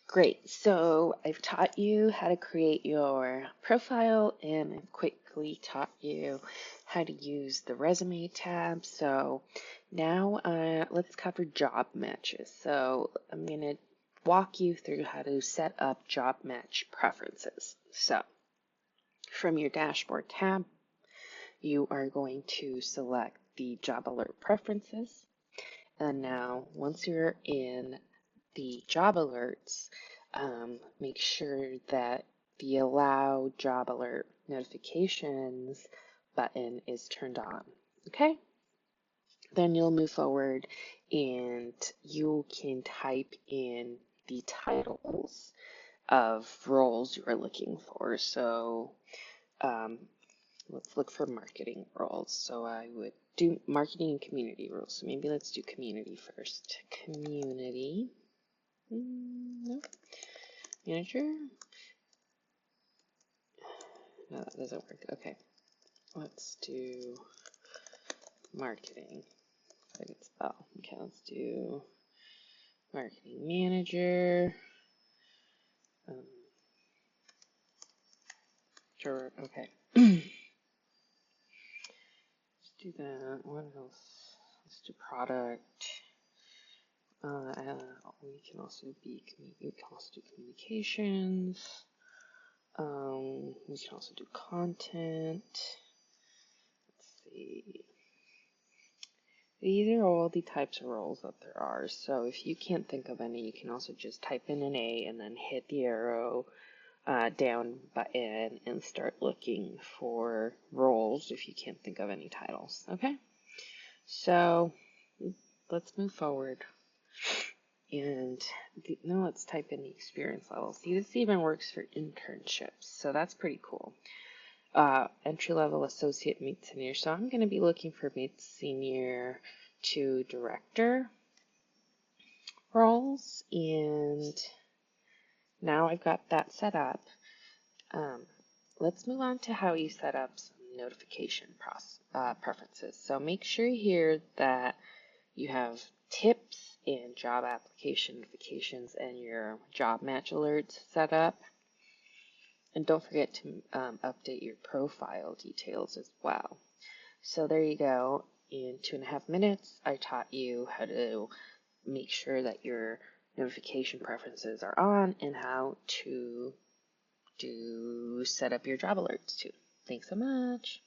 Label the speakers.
Speaker 1: Great. So I've taught you how to create your profile and I've quickly taught you how to use the resume tab. So now let's cover job matches. So I'm going to walk you through how to set up job match preferences. So from your dashboard tab, you are going to select the job alert preferences. And now once you're in the job alerts, make sure that the allow job alert notifications button is turned on. Okay? Then you'll move forward and you can type in the titles of roles you are looking for. So let's look for marketing roles. So I would do marketing and community roles. So maybe let's do community first. Community. No. Manager? No, that doesn't work. Okay. Let's do marketing. I can spell. Okay, let's do marketing manager. Sure. Okay. Let's do that. What else? Let's do product. We can also do communications. We can also do content. Let's see. These are all the types of roles that there are. So if you can't think of any, you can also just type in an A and then hit the arrow down button and start looking for roles if you can't think of any titles. Okay? So let's move forward. And now let's type in the experience level. See, this even works for internships, so that's pretty cool. Entry-level associate meets senior. So I'm going to be looking for meets senior to director roles, and now I've got that set up. Let's move on to how you set up some notification preferences. So make sure here that you have tips and job application notifications and your job match alerts set up. And don't forget to update your profile details as well. So there you go. In 2.5 minutes, I taught you how to make sure that your notification preferences are on and how to set up your job alerts too. Thanks so much.